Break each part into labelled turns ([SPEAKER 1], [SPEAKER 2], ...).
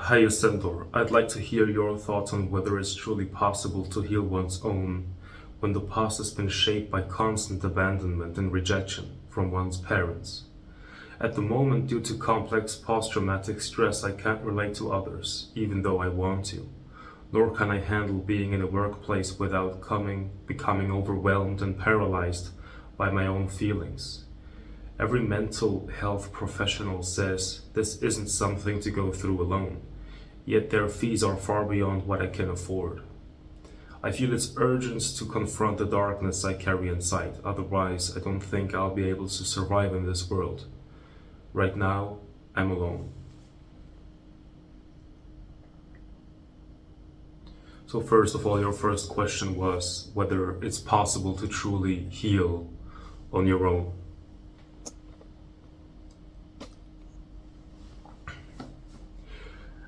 [SPEAKER 1] Hi, Ascendor. I'd like to hear your thoughts on whether it's truly possible to heal one's own when the past has been shaped by constant abandonment and rejection from one's parents. At the moment, due to complex post-traumatic stress, I can't relate to others, even though I want to. Nor can I handle being in a workplace without becoming overwhelmed and paralyzed by my own feelings. Every mental health professional says this isn't something to go through alone, yet their fees are far beyond what I can afford. I feel it's urgent to confront the darkness I carry inside, otherwise I don't think I'll be able to survive in this world. Right now, I'm alone. So first of all, your first question was whether it's possible to truly heal on your own.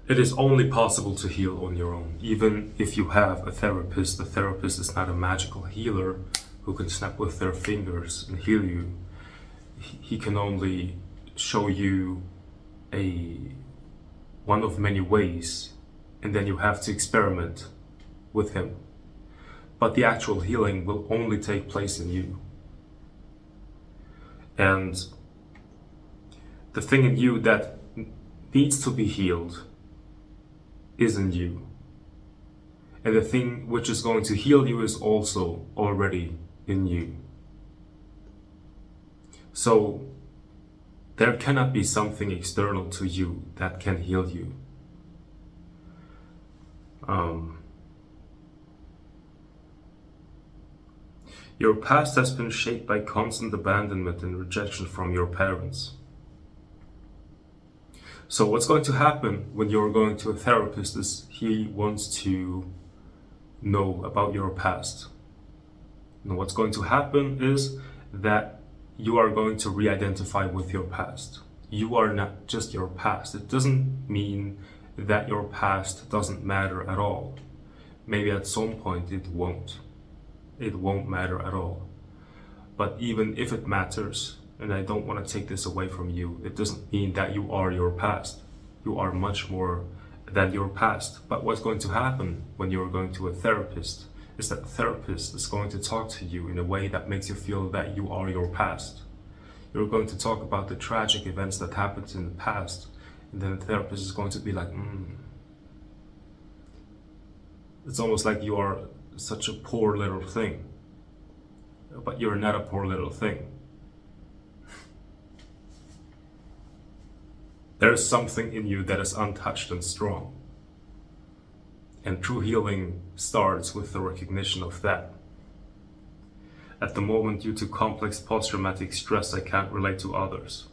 [SPEAKER 1] It is only possible to heal on your own. Even if you have a therapist, the therapist is not a magical healer who can snap with their fingers and heal you. He can only show you one of many ways, and then you have to experiment with him. But the actual healing will only take place in you. And the thing in you that needs to be healed is in you. And the thing which is going to heal you is also already in you. So there cannot be something external to you that can heal you. Your past has been shaped by constant abandonment and rejection from your parents. So what's going to happen when you're going to a therapist is he wants to know about your past. And what's going to happen is that you are going to re-identify with your past. You are not just your past. It doesn't mean that your past doesn't matter at all. Maybe at some point it won't. It won't matter at all. But even if it matters, and I don't want to take this away from you, it doesn't mean that you are your past. You are much more than your past. But what's going to happen when you're going to a therapist is that the therapist is going to talk to you in a way that makes you feel that you are your past. You're going to talk about the tragic events that happened in the past, and then the therapist is going to be like, It's almost like you are such a poor little thing. But you're not a poor little thing. There is something in you that is untouched and strong. And true healing starts with the recognition of that. At the moment, due to complex post-traumatic stress, I can't relate to others.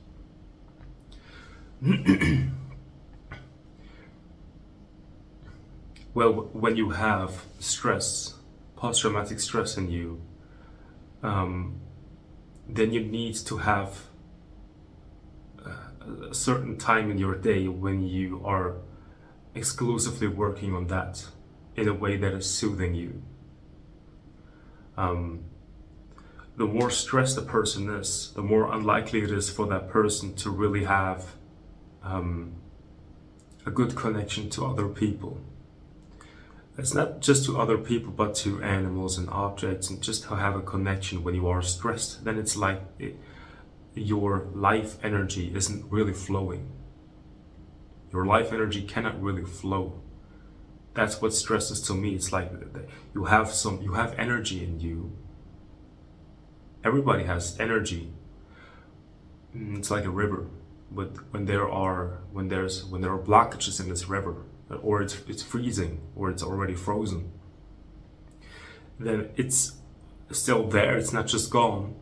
[SPEAKER 1] Well, when you have stress, post-traumatic stress in you, then you need to have a certain time in your day when you are exclusively working on that in a way that is soothing you. The more stressed a person is, the more unlikely it is for that person to really have a good connection to other people. It's not just to other people, but to animals and objects, and just to have a connection when you are stressed. Then it's like your life energy isn't really flowing. Your life energy cannot really flow. That's what stress is to me. It's like you have energy in you. Everybody has energy. It's like a river, but when there are blockages in this river, or it's freezing, or it's already frozen, then it's still there. It's not just gone,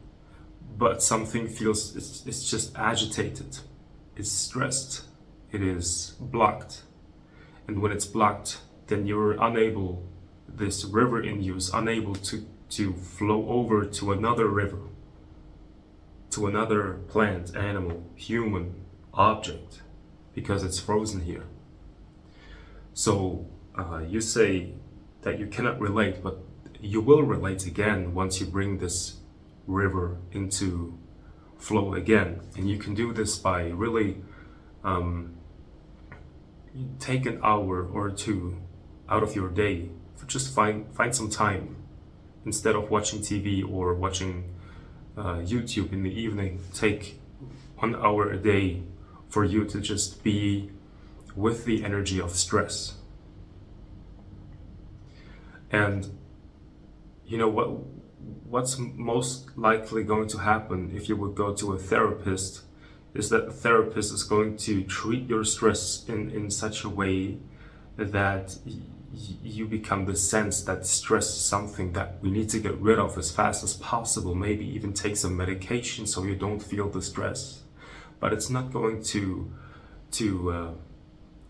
[SPEAKER 1] but something feels it's just agitated. It's stressed. It is blocked, and when it's blocked, then you're unable. This river in you is unable to flow over to another river, to another plant, animal, human, object, because it's frozen here. So you say that you cannot relate, but you will relate again once you bring this river into flow again. And you can do this by really take an hour or two out of your day. Just find some time, instead of watching TV or watching YouTube in the evening. Take 1 hour a day for you to just be with the energy of stress. And you know what's most likely going to happen if you would go to a therapist is that the therapist is going to treat your stress in such a way that you become the sense that stress is something that we need to get rid of as fast as possible, maybe even take some medication so you don't feel the stress. But it's not going to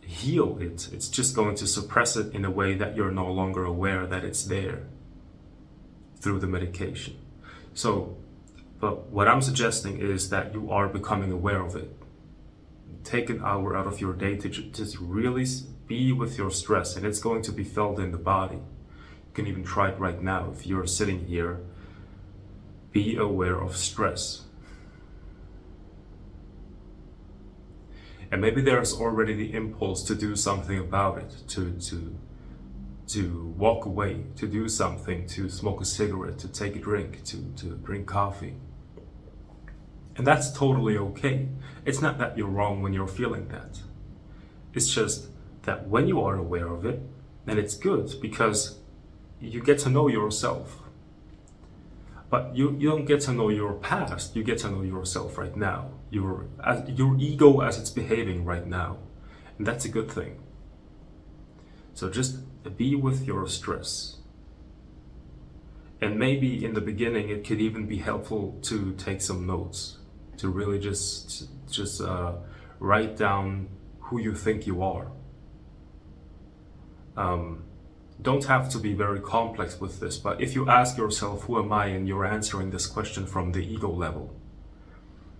[SPEAKER 1] heal it. It's just going to suppress it in a way that you're no longer aware that it's there through the medication. So, but what I'm suggesting is that you are becoming aware of it. Take an hour out of your day to just really be with your stress, and it's going to be felt in the body. You can even try it right now. If you're sitting here, be aware of stress. And maybe there's already the impulse to do something about it, to walk away, to do something, to smoke a cigarette, to take a drink, to drink coffee. And that's totally okay. It's not that you're wrong when you're feeling that. It's just that when you are aware of it, then it's good, because you get to know yourself. But you don't get to know your past, you get to know yourself right now. Your ego as it's behaving right now. And that's a good thing. So just be with your stress. And maybe in the beginning it could even be helpful to take some notes, to really just write down who you think you are. Don't have to be very complex with this, but if you ask yourself, who am I, and you're answering this question from the ego level,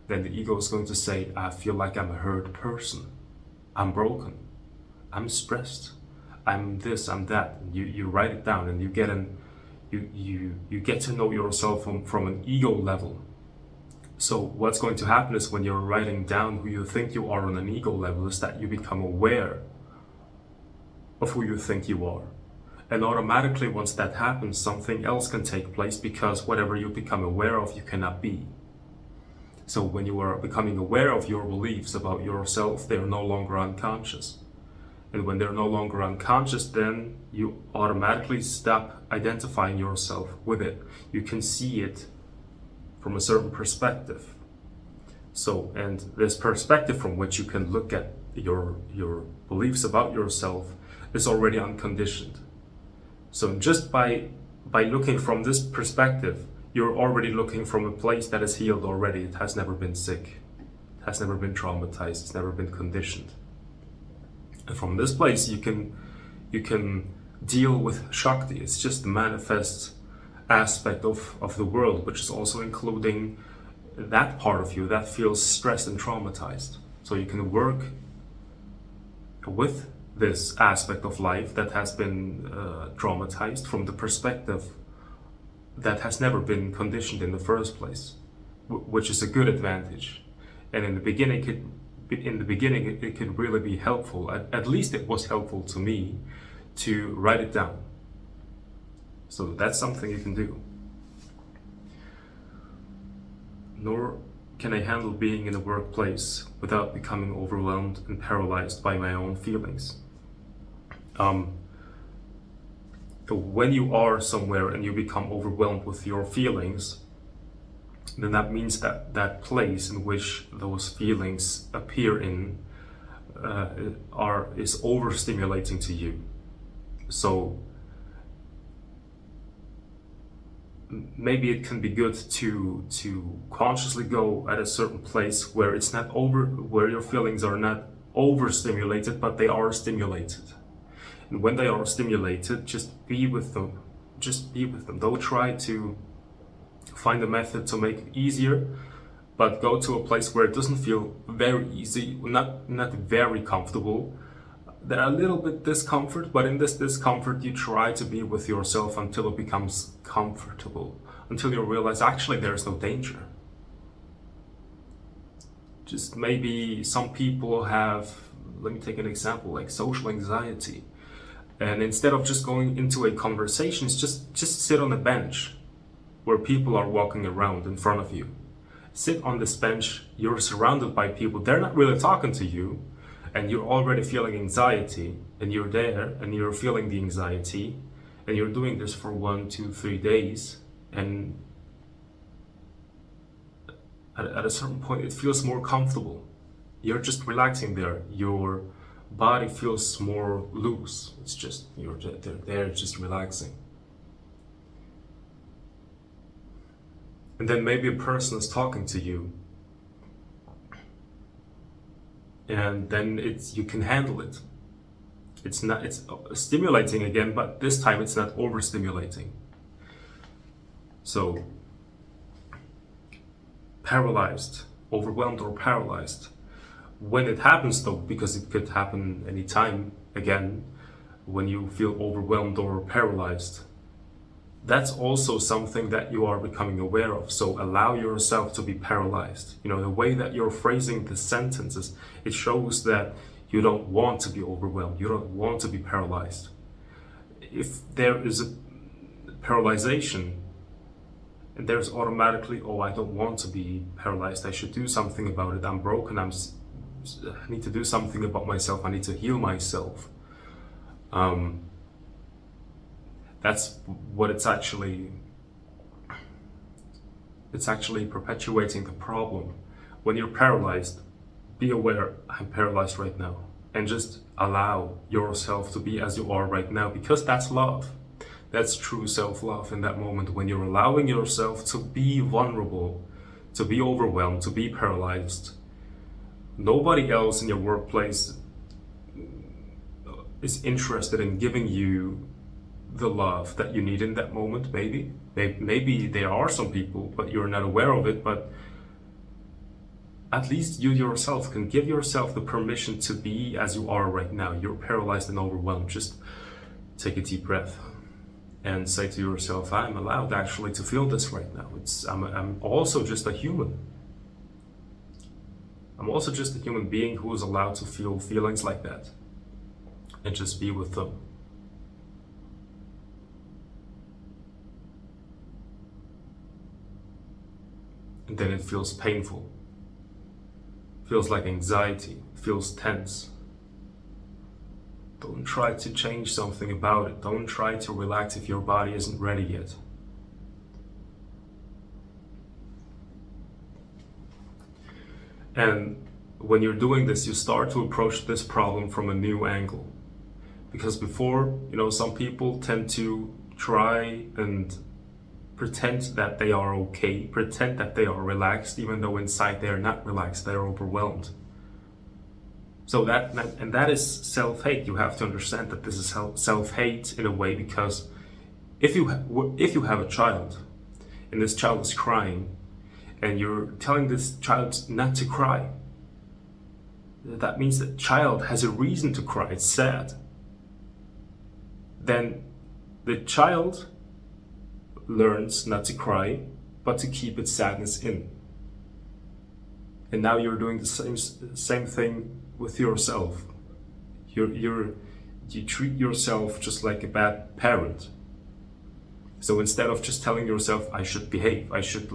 [SPEAKER 1] then the ego is going to say, I feel like I'm a hurt person. I'm broken. I'm stressed. I'm this, I'm that. You write it down, and you get to know yourself from an ego level. So what's going to happen is, when you're writing down who you think you are on an ego level, is that you become aware of who you think you are. And automatically, once that happens, something else can take place, because whatever you become aware of, you cannot be. So when you are becoming aware of your beliefs about yourself, they are no longer unconscious. And when they're no longer unconscious, then you automatically stop identifying yourself with it. You can see it from a certain perspective. So, and this perspective from which you can look at your beliefs about yourself is already unconditioned. So just by looking from this perspective, you're already looking from a place that is healed already. It has never been sick. It has never been traumatized. It's never been conditioned. And from this place, you can deal with Shakti. It's just the manifest aspect of the world, which is also including that part of you that feels stressed and traumatized. So you can work with this aspect of life that has been traumatized from the perspective that has never been conditioned in the first place, which is a good advantage. And in the beginning, it could really be helpful. At least it was helpful to me to write it down. So that's something you can do. Nor can I handle being in a workplace without becoming overwhelmed and paralyzed by my own feelings. When you are somewhere and you become overwhelmed with your feelings, then that means that that place in which those feelings appear in is overstimulating to you. So maybe it can be good to consciously go at a certain place where it's not where your feelings are not overstimulated, but they are stimulated. And when they are stimulated, just be with them. Just be with them. Don't try to find a method to make it easier, but go to a place where it doesn't feel very easy, not very comfortable. There are a little bit discomfort, but in this discomfort, you try to be with yourself until it becomes comfortable, until you realize actually there's no danger. Just maybe some people have let me take an example, like social anxiety. And instead of just going into a conversation, it's just sit on a bench where people are walking around in front of you. Sit on this bench, you're surrounded by people, they're not really talking to you, and you're already feeling anxiety, and you're there, and you're feeling the anxiety, and you're doing this for 1, 2, 3 days, and at a certain point it feels more comfortable. You're just relaxing there. Your body feels more loose. It's just, you're there just relaxing. And then maybe a person is talking to you, and then you can handle it. It's stimulating again, but this time it's not overstimulating. So paralyzed, overwhelmed or paralyzed. When it happens though, because it could happen anytime again, when you feel overwhelmed or paralyzed, that's also something that you are becoming aware of. So allow yourself to be paralyzed. You know, the way that you're phrasing the sentences, it shows that you don't want to be overwhelmed. You don't want to be paralyzed. If there is a paralyzation, and there's automatically, oh, I don't want to be paralyzed. I should do something about it. I'm broken. I need to do something about myself. I need to heal myself. That's what it's actually perpetuating the problem. When you're paralyzed, be aware, I'm paralyzed right now, and just allow yourself to be as you are right now, because that's love. That's true self-love in that moment, when you're allowing yourself to be vulnerable, to be overwhelmed, to be paralyzed. Nobody else in your workplace is interested in giving you the love that you need in that moment. Maybe there are some people, but you're not aware of it. But at least you yourself can give yourself the permission to be as you are right now. You're paralyzed and overwhelmed. Just take a deep breath and say to yourself, I'm allowed actually to feel this right now. I'm also just a human. I'm also just a human being who is allowed to feel feelings like that, and just be with them. And then it feels painful, feels like anxiety, feels tense. Don't try to change something about it. Don't try to relax if your body isn't ready yet. And when you're doing this, you start to approach this problem from a new angle. Because before, some people tend to try and pretend that they are okay, pretend that they are relaxed, even though inside they're not relaxed, they're overwhelmed. So that is self-hate. You have to understand that this is self-hate in a way, because if you have a child and this child is crying and you're telling this child not to cry, that means that child has a reason to cry. It's sad. Then the child learns not to cry, but to keep its sadness in. And now you're doing the same thing with yourself. You treat yourself just like a bad parent. So instead of just telling yourself, I should behave, I should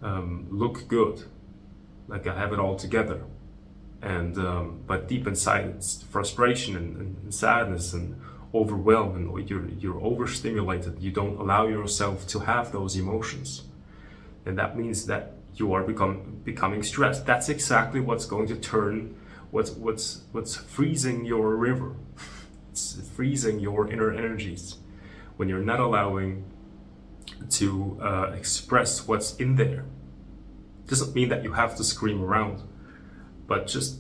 [SPEAKER 1] look good, like I have it all together, and but deep inside it's frustration and sadness and overwhelm, and you're overstimulated. You don't allow yourself to have those emotions, and that means that you are becoming stressed. That's exactly what's going to turn what's freezing your river. It's freezing your inner energies when you're not allowing to express what's in there. Doesn't mean that you have to scream around, but just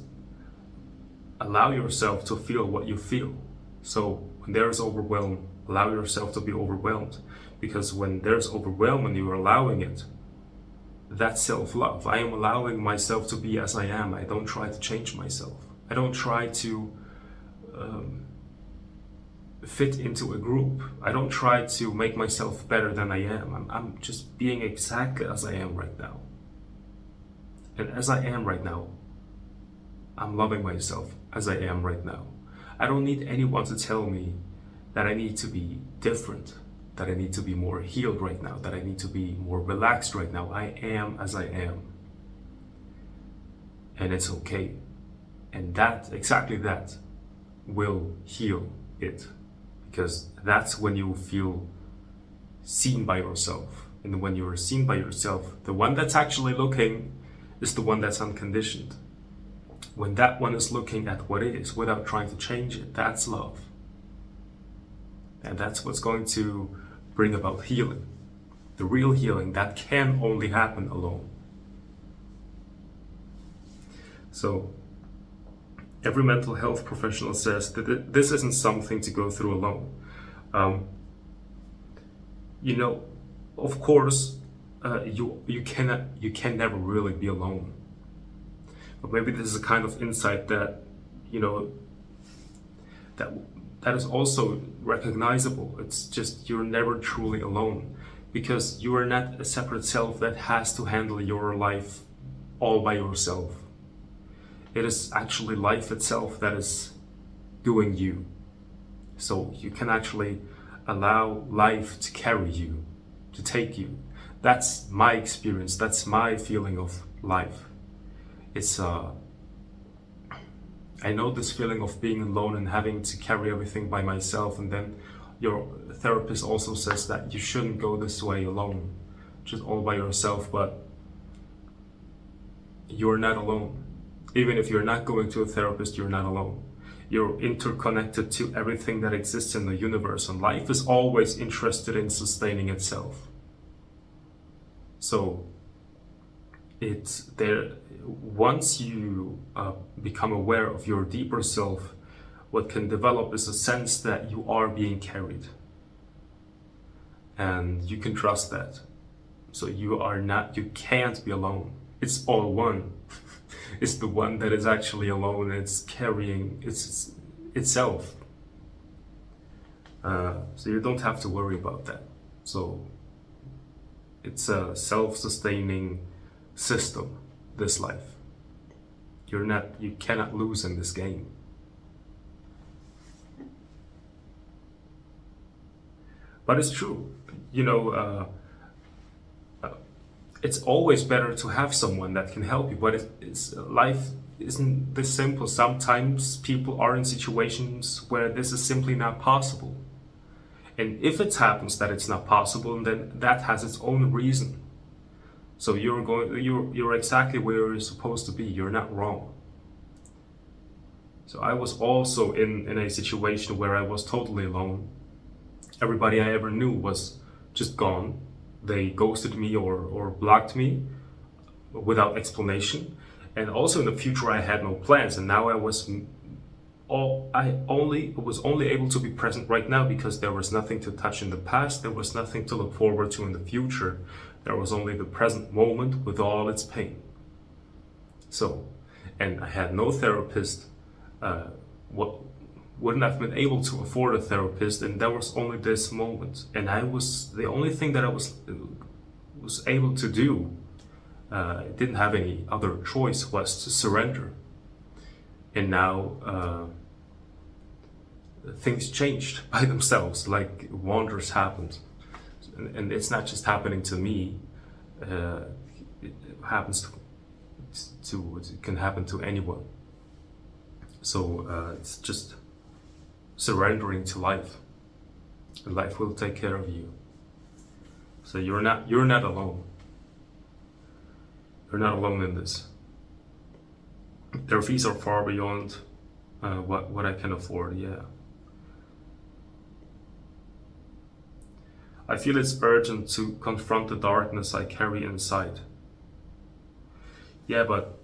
[SPEAKER 1] allow yourself to feel what you feel. So when there's overwhelm, allow yourself to be overwhelmed, because when there's overwhelm and you're allowing it, that's self-love. I am allowing myself to be as I am. I don't try to change myself. I don't try to fit into a group. I don't try to make myself better than I am. I'm just being exactly as I am right now. And as I am right now, I'm loving myself as I am right now. I don't need anyone to tell me that I need to be different, that I need to be more healed right now, that I need to be more relaxed right now. I am as I am. And it's okay. And that, exactly that, will heal it. Because that's when you feel seen by yourself. And when you're seen by yourself, the one that's actually looking is the one that's unconditioned. When that one is looking at what is without trying to change it, that's love. And that's what's going to bring about healing. The real healing that can only happen alone. So, every mental health professional says that this isn't something to go through alone. Of course, you can never really be alone. But maybe this is a kind of insight that that is also recognizable. It's just you're never truly alone, because you are not a separate self that has to handle your life all by yourself. It is actually life itself that is doing you. So you can actually allow life to carry you, to take you. That's my experience. That's my feeling of life. It's I know this feeling of being alone and having to carry everything by myself, and then your therapist also says that you shouldn't go this way alone, just all by yourself, but you're not alone. Even if you're not going to a therapist, you're not alone. You're interconnected to everything that exists in the universe, and life is always interested in sustaining itself. So it's there. Once you become aware of your deeper self, what can develop is a sense that you are being carried, and you can trust that. So you can't be alone. It's all one. It's the one that is actually alone. It's carrying itself. So you don't have to worry about that. So it's a self-sustaining system, this life. You cannot lose in this game. But it's true, it's always better to have someone that can help you, but life isn't this simple. Sometimes people are in situations where this is simply not possible. And if it happens that it's not possible, then that has its own reason. So you're exactly where you're supposed to be. You're not wrong. So I was also in a situation where I was totally alone. Everybody I ever knew was just gone. They ghosted me or blocked me without explanation. And also in the future I had no plans, and now I was only able to be present right now because there was nothing to touch in the past, there was nothing to look forward to in the future. There was only the present moment with all its pain. So, and I had no therapist, wouldn't have been able to afford a therapist, and there was only this moment. And the only thing that I was able to do, didn't have any other choice, was to surrender. And now things changed by themselves, like wonders happened. And it's not just happening to me, it happens it can happen to anyone. So it's just surrendering to life, and life will take care of you. So you're not alone. You're not alone in this. Their fees are far beyond what I can afford. Yeah. I feel it's urgent to confront the darkness I carry inside. Yeah, but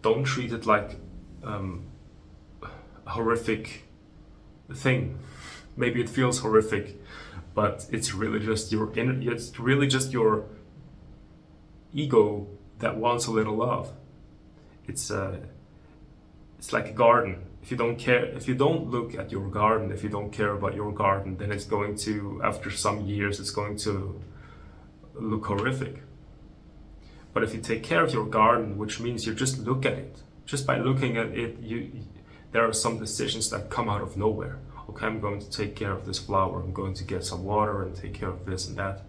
[SPEAKER 1] don't treat it like a horrific thing. Maybe it feels horrific, but it's really just your ego that wants a little love. It's like a garden. If you don't look at your garden, if you don't care about your garden, then it's going to, after some years, it's going to look horrific. But if you take care of your garden, which means you just look at it, just by looking at it, there are some decisions that come out of nowhere. Okay, I'm going to take care of this flower, I'm going to get some water and take care of this and that.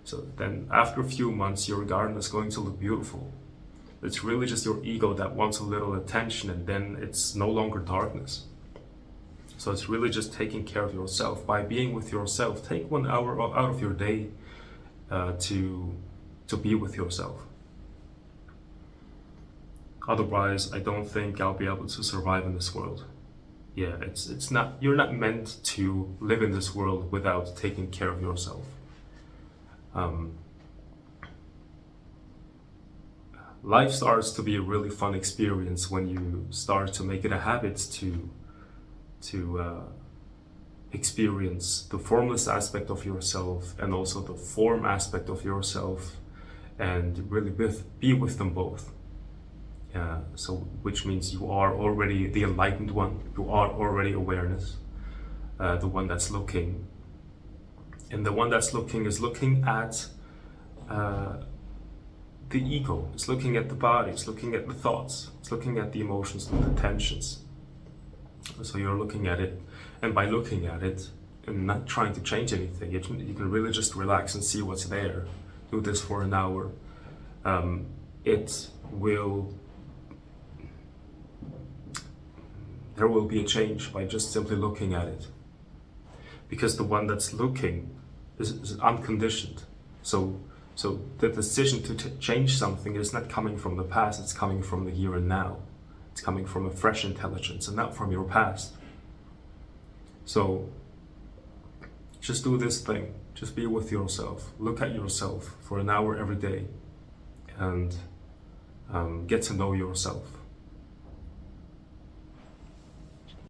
[SPEAKER 1] So then after a few months, your garden is going to look beautiful. It's really just your ego that wants a little attention, and then it's no longer darkness. So it's really just taking care of yourself. By being with yourself, take 1 hour out of your day to be with yourself. Otherwise, I don't think I'll be able to survive in this world. Yeah, it's not, you're not meant to live in this world without taking care of yourself. Life starts to be a really fun experience when you start to make it a habit to experience the formless aspect of yourself and also the form aspect of yourself, and really be with them both. So which means you are already the enlightened one, you are already awareness, the one that's looking. And the one that's looking is looking at the ego, it's looking at the body, it's looking at the thoughts, it's looking at the emotions and the tensions. So you're looking at it, and by looking at it and not trying to change anything, you can really just relax and see what's there. Do this for an hour. There will be a change by just simply looking at it. Because the one that's looking is unconditioned. So the decision to change something is not coming from the past, it's coming from the here and now. It's coming from a fresh intelligence and not from your past. So just do this thing. Just be with yourself. Look at yourself for an hour every day and get to know yourself.